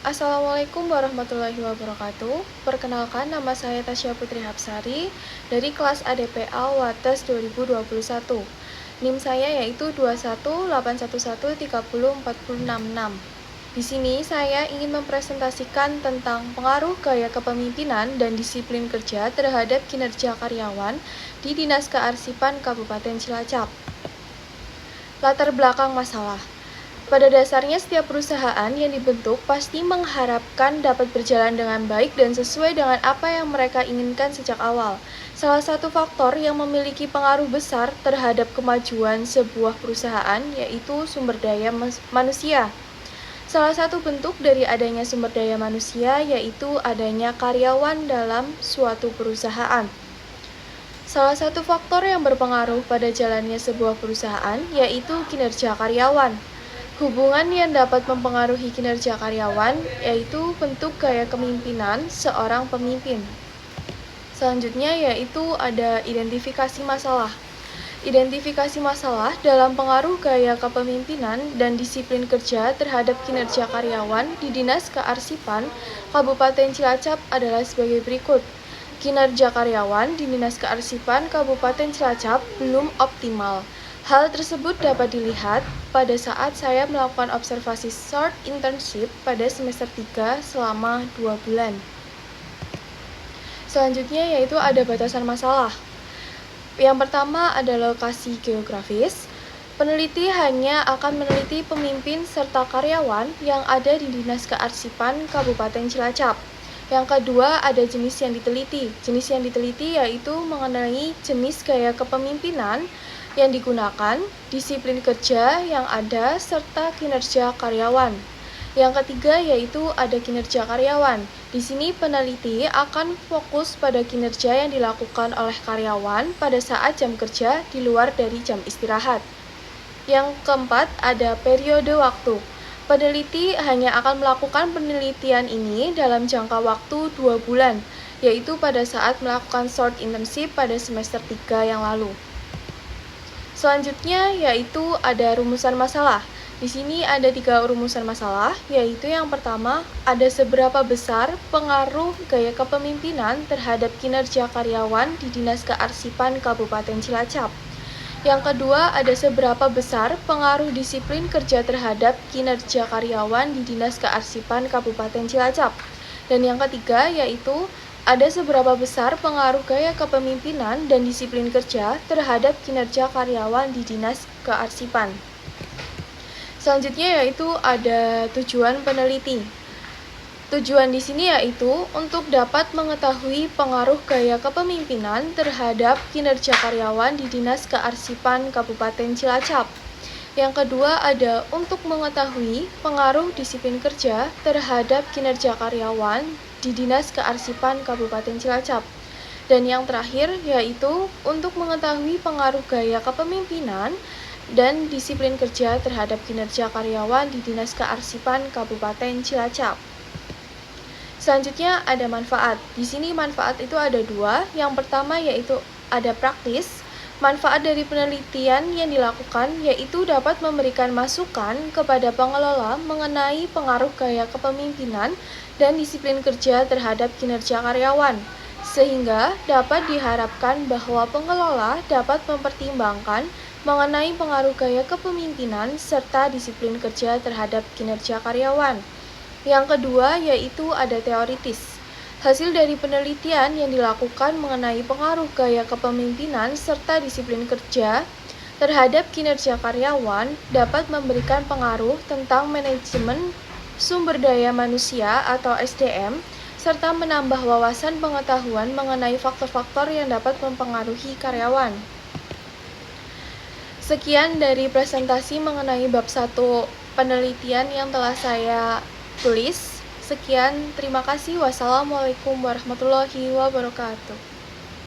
Assalamualaikum warahmatullahi wabarakatuh. Perkenalkan, nama saya Tasya Putri Hapsari dari kelas ADPA Wates 2021. NIM saya yaitu 2181130466. Di sini saya ingin mempresentasikan tentang pengaruh gaya kepemimpinan dan disiplin kerja terhadap kinerja karyawan di Dinas Kearsipan Kabupaten Cilacap. Latar belakang masalah. Pada dasarnya, setiap perusahaan yang dibentuk pasti mengharapkan dapat berjalan dengan baik dan sesuai dengan apa yang mereka inginkan sejak awal. Salah satu faktor yang memiliki pengaruh besar terhadap kemajuan sebuah perusahaan yaitu sumber daya manusia. Salah satu bentuk dari adanya sumber daya manusia yaitu adanya karyawan dalam suatu perusahaan. Salah satu faktor yang berpengaruh pada jalannya sebuah perusahaan yaitu kinerja karyawan. Hubungan yang dapat mempengaruhi kinerja karyawan yaitu bentuk gaya kepemimpinan seorang pemimpin. Selanjutnya yaitu ada identifikasi masalah. Identifikasi masalah dalam pengaruh gaya kepemimpinan dan disiplin kerja terhadap kinerja karyawan di Dinas Kearsipan Kabupaten Cilacap adalah sebagai berikut. Kinerja karyawan di Dinas Kearsipan Kabupaten Cilacap belum optimal. Hal tersebut dapat dilihat pada saat saya melakukan observasi short internship pada semester 3 selama 2 bulan. Selanjutnya yaitu ada batasan masalah. Yang pertama ada lokasi geografis. Peneliti hanya akan meneliti pemimpin serta karyawan yang ada di Dinas Kearsipan Kabupaten Cilacap. Yang kedua ada jenis yang diteliti. Jenis yang diteliti yaitu mengenai jenis gaya kepemimpinan yang digunakan, disiplin kerja yang ada, serta kinerja karyawan. Yang ketiga yaitu ada kinerja karyawan. Di sini peneliti akan fokus pada kinerja yang dilakukan oleh karyawan pada saat jam kerja di luar dari jam istirahat. Yang keempat ada periode waktu. Peneliti hanya akan melakukan penelitian ini dalam jangka waktu 2 bulan, yaitu pada saat melakukan short internship pada semester 3 yang lalu. Selanjutnya yaitu ada rumusan masalah. Di sini ada 3 rumusan masalah, yaitu yang pertama ada seberapa besar pengaruh gaya kepemimpinan terhadap kinerja karyawan di Dinas Kearsipan Kabupaten Cilacap. Yang kedua ada seberapa besar pengaruh disiplin kerja terhadap kinerja karyawan di Dinas Kearsipan Kabupaten Cilacap. Dan yang ketiga yaitu ada seberapa besar pengaruh gaya kepemimpinan dan disiplin kerja terhadap kinerja karyawan di Dinas Kearsipan. Selanjutnya yaitu ada tujuan peneliti. Tujuan di sini yaitu untuk dapat mengetahui pengaruh gaya kepemimpinan terhadap kinerja karyawan di Dinas Kearsipan Kabupaten Cilacap. Yang kedua ada untuk mengetahui pengaruh disiplin kerja terhadap kinerja karyawan di Dinas Kearsipan Kabupaten Cilacap. Dan yang terakhir yaitu untuk mengetahui pengaruh gaya kepemimpinan dan disiplin kerja terhadap kinerja karyawan di Dinas Kearsipan Kabupaten Cilacap. Selanjutnya ada manfaat. Di sini manfaat itu ada 2. Yang pertama yaitu ada praktis. Manfaat dari penelitian yang dilakukan yaitu dapat memberikan masukan kepada pengelola mengenai pengaruh gaya kepemimpinan dan disiplin kerja terhadap kinerja karyawan, sehingga dapat diharapkan bahwa pengelola dapat mempertimbangkan mengenai pengaruh gaya kepemimpinan serta disiplin kerja terhadap kinerja karyawan. Yang kedua yaitu ada teoritis. Hasil dari penelitian yang dilakukan mengenai pengaruh gaya kepemimpinan serta disiplin kerja terhadap kinerja karyawan dapat memberikan pengaruh tentang manajemen sumber daya manusia atau SDM, serta menambah wawasan pengetahuan mengenai faktor-faktor yang dapat mempengaruhi karyawan. Sekian dari presentasi mengenai bab 1 penelitian yang telah saya tulis. Sekian, terima kasih. Wassalamualaikum warahmatullahi wabarakatuh.